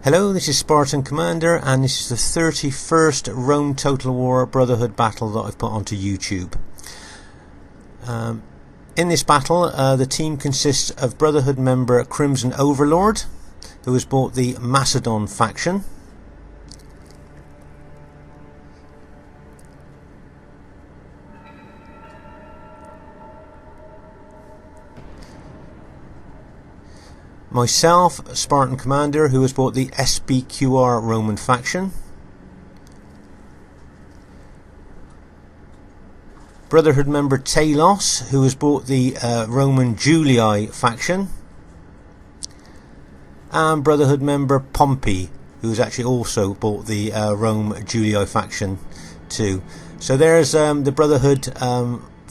Hello, this is Spartan Commander, and this is the 31st Rome Total War Brotherhood battle that I've put onto YouTube. In this battle, the team consists of Brotherhood member Crimson Overlord, who has bought the Macedon faction. Myself, Spartan Commander, who has bought the SBQR Roman faction. Brotherhood member Talos, who has bought the Roman Julii faction. And Brotherhood member Pompey, who has actually also bought the Rome Julii faction too. So there's the Brotherhood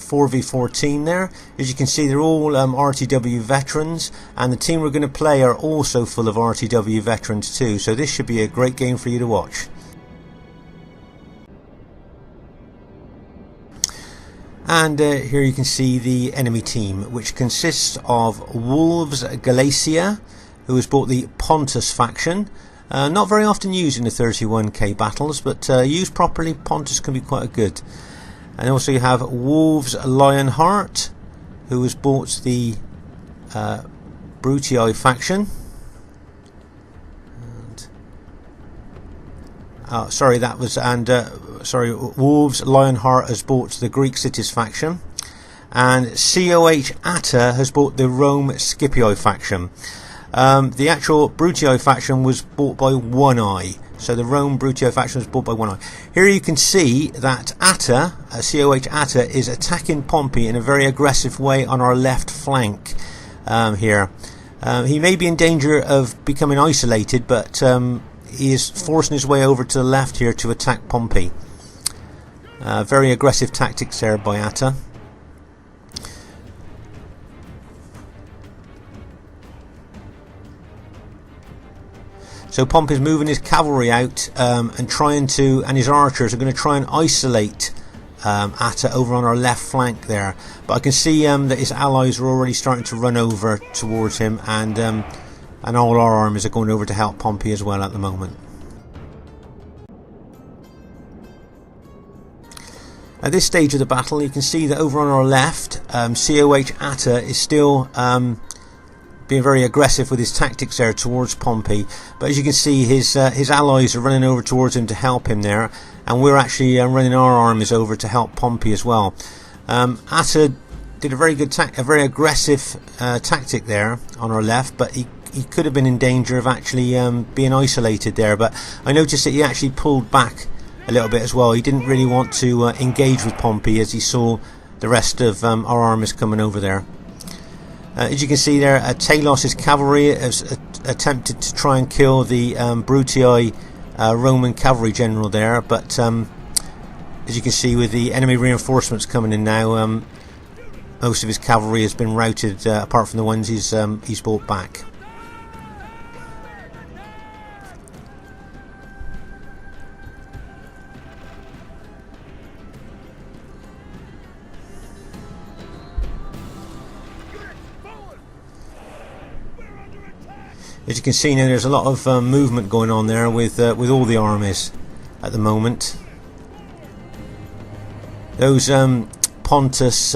4v14 there. As you can see, they're all RTW veterans, and the team we're going to play are also full of RTW veterans too, so this should be a great game for you to watch. And here you can see the enemy team, which consists of Wolves Galatia, who has bought the Pontus faction. Not very often used in the 31k battles, but used properly, Pontus can be quite good. And also you have Wolves Lionheart, who has bought the Brutii faction. And, Wolves Lionheart has bought the Greek Cities faction, and COH Atta has bought the Rome Scipii faction. The actual Brutii faction was bought by One Eye. So the Rome Brutii faction was bought by One Eye. Here you can see that Atta, COH Atta, is attacking Pompey in a very aggressive way on our left flank here. He may be in danger of becoming isolated, but he is forcing his way over to the left here to attack Pompey. Very aggressive tactics there by Atta. So Pompey's moving his cavalry out and his archers are going to try and isolate Atta over on our left flank there. But I can see that his allies are already starting to run over towards him, and all our armies are going over to help Pompey as well at the moment. At this stage of the battle, you can see that over on our left, COH Atta is still being very aggressive with his tactics there towards Pompey, but as you can see, his allies are running over towards him to help him there, and we're actually running our armies over to help Pompey as well. Atta did a very good a very aggressive tactic there on our left, but he could have been in danger of actually being isolated there. But I noticed that he actually pulled back a little bit as well. He didn't really want to engage with Pompey as he saw the rest of our armies coming over there. As you can see there, Talos' cavalry has attempted to try and kill the Brutii Roman cavalry general there, but as you can see, with the enemy reinforcements coming in now, most of his cavalry has been routed, apart from the ones he's brought back. As you can see now, there's a lot of movement going on there with all the armies at the moment. Those Pontus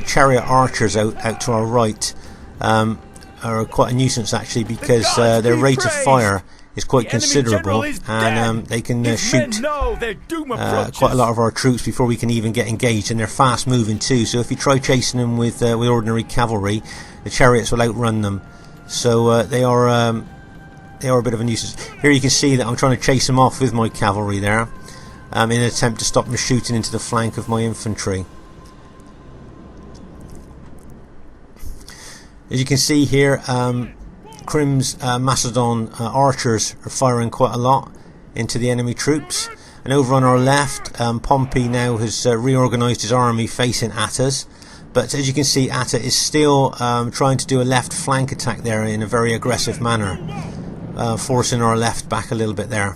chariot archers out to our right are quite a nuisance actually, because their rate of fire is quite considerable, and they can shoot quite a lot of our troops before we can even get engaged, and they're fast moving too. So if you try chasing them with ordinary cavalry, the chariots will outrun them. So they are a bit of a nuisance. Here you can see that I'm trying to chase them off with my cavalry there, in an attempt to stop them shooting into the flank of my infantry. As you can see here, Crim's Macedon archers are firing quite a lot into the enemy troops. And over on our left, Pompey now has reorganised his army facing Atta's. But as you can see, Atta is still trying to do a left flank attack there in a very aggressive manner, forcing our left back a little bit there.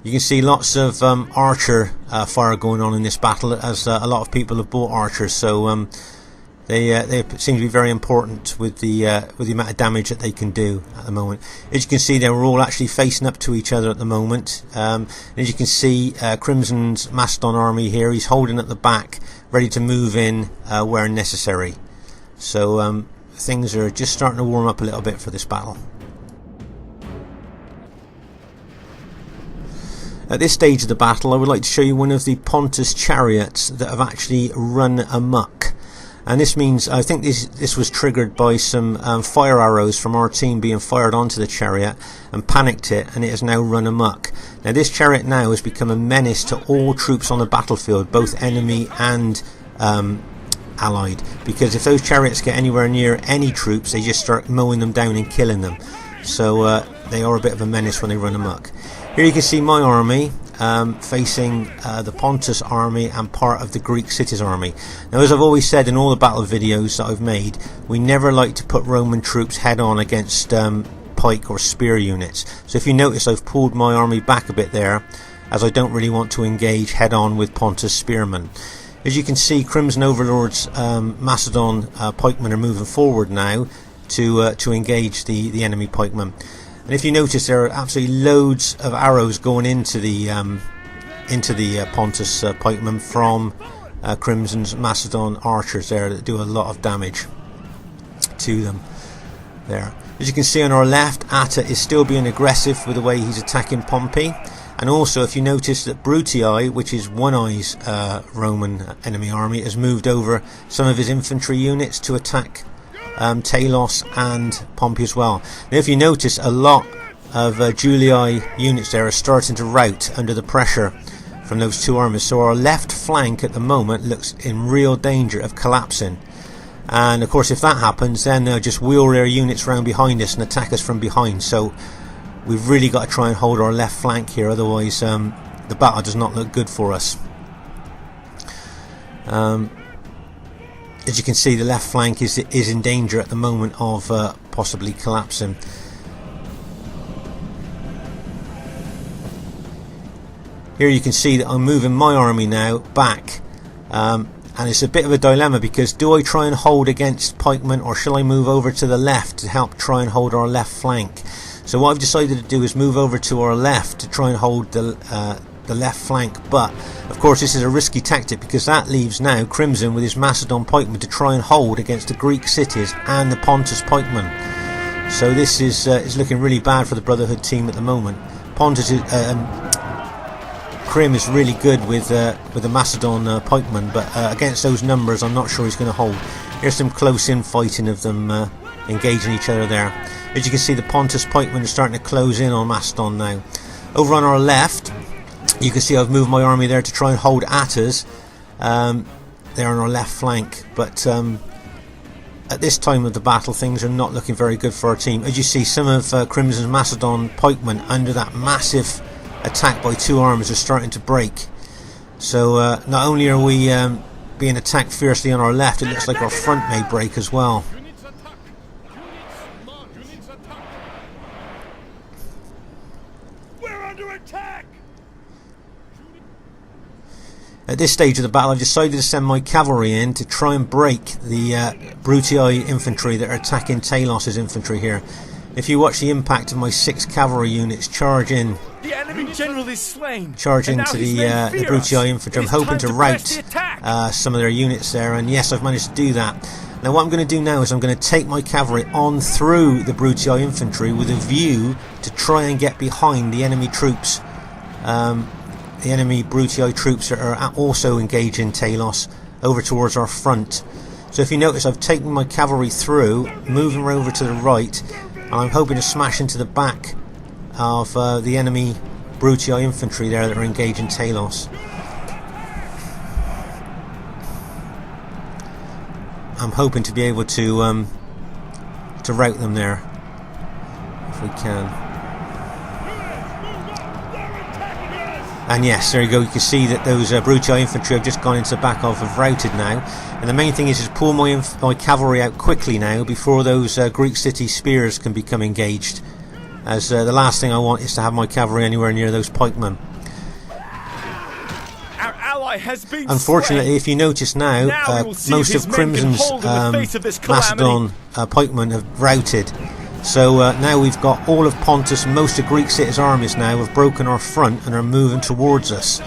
You can see lots of archer fire going on in this battle, as a lot of people have bought archers, so They seem to be very important with the amount of damage that they can do at the moment. As you can see, they're all actually facing up to each other at the moment. As you can see, Crimson's Macedon army here, he's holding at the back, ready to move in where necessary. So things are just starting to warm up a little bit for this battle. At this stage of the battle, I would like to show you one of the Pontus chariots that have actually run amok. And this means, I think this was triggered by some fire arrows from our team being fired onto the chariot and panicked it, and it has now run amok. Now this chariot now has become a menace to all troops on the battlefield, both enemy and allied, because if those chariots get anywhere near any troops, they just start mowing them down and killing them. So they are a bit of a menace when they run amok. Here you can see my army facing the Pontus army and part of the Greek cities army. Now, as I've always said in all the battle videos that I've made, we never like to put Roman troops head on against pike or spear units. So if you notice, I've pulled my army back a bit there, as I don't really want to engage head on with Pontus spearmen. As you can see, Crimson Overlord's Macedon pikemen are moving forward now to engage the enemy pikemen. And if you notice, there are absolutely loads of arrows going into the Pontus pikemen from Crimson's Macedon archers there that do a lot of damage to them there. As you can see on our left, Atta is still being aggressive with the way he's attacking Pompey. And also, if you notice that Brutii, which is One Eye's Roman enemy army, has moved over some of his infantry units to attack Talos and Pompey as well. Now if you notice, a lot of Julii units there are starting to rout under the pressure from those two armies, so our left flank at the moment looks in real danger of collapsing. And of course, if that happens, then they'll just wheel their units around behind us and attack us from behind. So we've really got to try and hold our left flank here, otherwise the battle does not look good for us. As you can see, the left flank is in danger at the moment of possibly collapsing. Here you can see that I'm moving my army now back, and it's a bit of a dilemma, because do I try and hold against pikemen, or shall I move over to the left to help try and hold our left flank? So what I've decided to do is move over to our left to try and hold the left flank, but of course this is a risky tactic, because that leaves now Crimson with his Macedon pikemen to try and hold against the Greek cities and the Pontus pikemen. So this is looking really bad for the Brotherhood team at the moment. Pontus Crim is really good with the Macedon pikemen, but against those numbers I'm not sure he's going to hold. Here's some close in fighting of them engaging each other there. As you can see, the Pontus pikemen are starting to close in on Macedon now. Over on our left, you can see I've moved my army there to try and hold Attas there on our left flank, but at this time of the battle things are not looking very good for our team. As you see, some of Crimson's Macedon pikemen under that massive attack by two armies are starting to break. So not only are we being attacked fiercely on our left, it looks like our front may break as well. At this stage of the battle, I've decided to send my cavalry in to try and break the Brutii infantry that are attacking Talos' infantry here. If you watch the impact of my 6 cavalry units charge in, the enemy general is slain. Charge into the Brutii infantry, I'm hoping to rout some of their units there, and yes, I've managed to do that. Now what I'm going to do now is I'm going to take my cavalry on through the Brutii infantry with a view to try and get behind the enemy troops. The enemy Brutii troops are also engaging Talos over towards our front. So if you notice, I've taken my cavalry through, moving over to the right, and I'm hoping to smash into the back of the enemy Brutii infantry there that are engaging Talos. I'm hoping to be able to rout them there if we can. And yes, there you go, you can see that those Brutii infantry have just gone into the back of, have routed now. And the main thing is pull my cavalry out quickly now before those Greek city spears can become engaged, as the last thing I want is to have my cavalry anywhere near those pikemen. Our ally ally has been Unfortunately, slain. if you notice now, Now we will see if most his of men can Crimson's hold in the face of this calamity. Macedon pikemen have routed. So now we've got all of Pontus and most of Greek cities' armies now have broken our front and are moving towards us.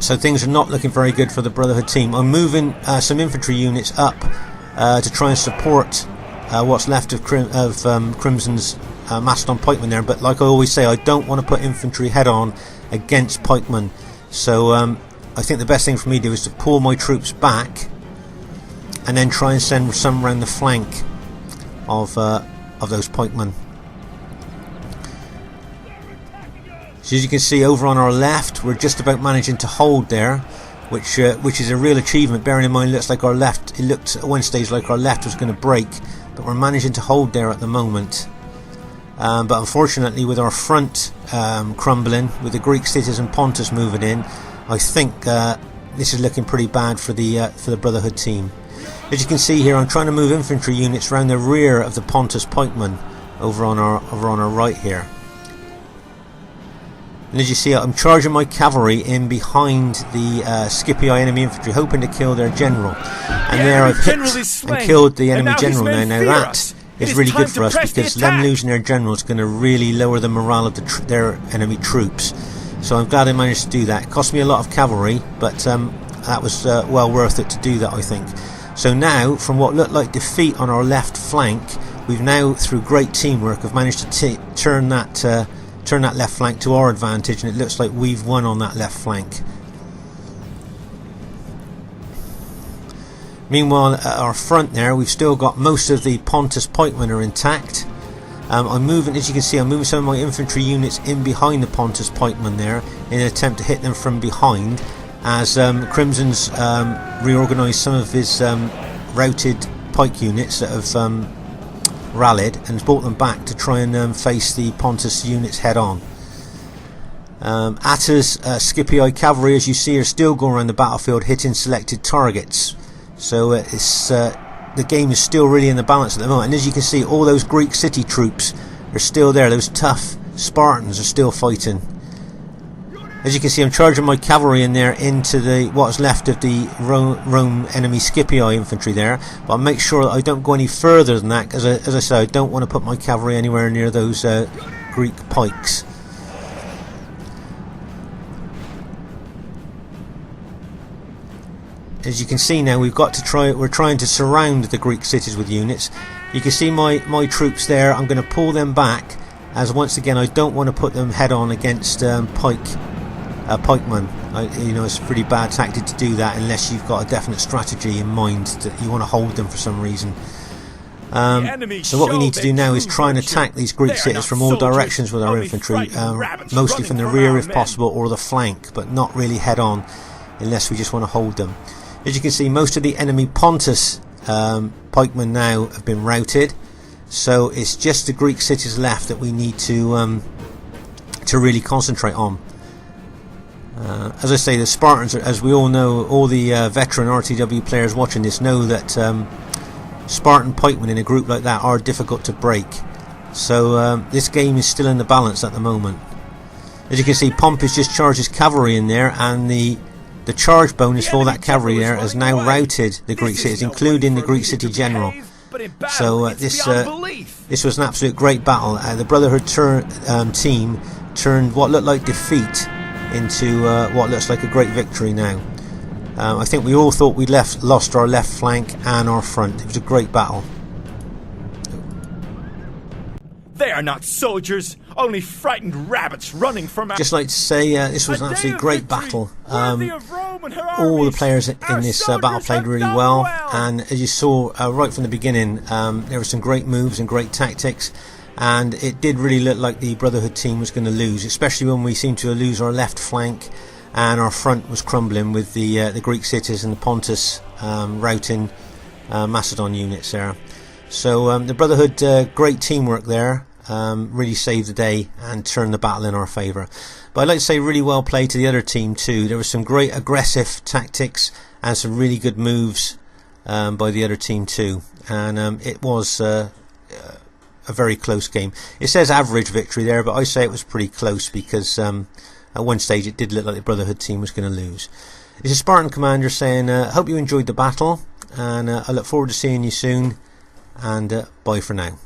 So things are not looking very good for the Brotherhood team. I'm moving some infantry units up to try and support what's left of Crimson's Macedon pikemen there. But like I always say, I don't want to put infantry head on against pikemen. So I think the best thing for me to do is to pull my troops back and then try and send some around the flank of those pikemen. So as you can see over on our left, we're just about managing to hold there, which is a real achievement. Bearing in mind, it looked at one stage like our left was going to break, but we're managing to hold there at the moment. But unfortunately, with our front crumbling, with the Greek cities and Pontus moving in, I think this is looking pretty bad for the Brotherhood team. As you can see here, I'm trying to move infantry units around the rear of the Pontus pikemen over on our right here. And as you see, I'm charging my cavalry in behind the Scipii enemy infantry, hoping to kill their general. And there I've hit and killed the enemy general now. Now that is really good for us, because them losing their general is going to really lower the morale of their enemy troops. So I'm glad I managed to do that. It cost me a lot of cavalry, but that was well worth it to do that, I think. So now, from what looked like defeat on our left flank, we've now, through great teamwork, have managed to turn that left flank to our advantage, and it looks like we've won on that left flank. Meanwhile, at our front there, we've still got most of the Pontus pikemen are intact. I'm moving, as you can see, I'm moving some of my infantry units in behind the Pontus pikemen there in an attempt to hit them from behind, as Crimson's reorganised some of his routed pike units that have rallied and brought them back to try and face the Pontus units head on. Atta's Scipii cavalry, as you see, are still going around the battlefield hitting selected targets. So the game is still really in the balance at the moment. And as you can see, all those Greek city troops are still there. Those tough Spartans are still fighting. As you can see, I'm charging my cavalry in there into what's left of the Rome enemy Scipii infantry there. But I'll make sure that I don't go any further than that, because as I said, I don't want to put my cavalry anywhere near those Greek pikes. As you can see now, we're trying to surround the Greek cities with units. You can see my troops there. I'm going to pull them back, as once again I don't want to put them head on against pikemen. It's a pretty bad tactic to do that unless you've got a definite strategy in mind that you want to hold them for some reason. So what we need to do now is try and attack these Greek cities from all directions with our infantry, mostly from the rear if possible, or the flank, but not really head on unless we just want to hold them. As you can see, most of the enemy Pontus pikemen now have been routed, so it's just the Greek cities left that we need to really concentrate on. As I say, the Spartans, as we all know, all the veteran RTW players watching this know that Spartan pikemen in a group like that are difficult to break. So this game is still in the balance at the moment. As you can see, Pompey just charged his cavalry in there, and the charge bonus for that cavalry there has now routed the Greek cities, including the Greek city general. So this was an absolute great battle. The Brotherhood team turned what looked like defeat into what looks like a great victory now. I think we all thought we'd lost our left flank and our front. It was a great battle. They are not soldiers, only frightened rabbits running from our... Just like to say, this was an absolutely great battle. All the players in this battle played really well, and as you saw right from the beginning, there were some great moves and great tactics, and it did really look like the Brotherhood team was going to lose, especially when we seemed to lose our left flank and our front was crumbling with the Greek cities and the Pontus routing Macedon units there. So the Brotherhood, great teamwork there. Really saved the day and turned the battle in our favour. But I'd like to say really well played to the other team too. There was some great aggressive tactics and some really good moves by the other team too, and it was a very close game. It says average victory there, but I say it was pretty close because at one stage it did look like the Brotherhood team was going to lose. It's a Spartan commander saying, hope you enjoyed the battle, and I look forward to seeing you soon, and bye for now.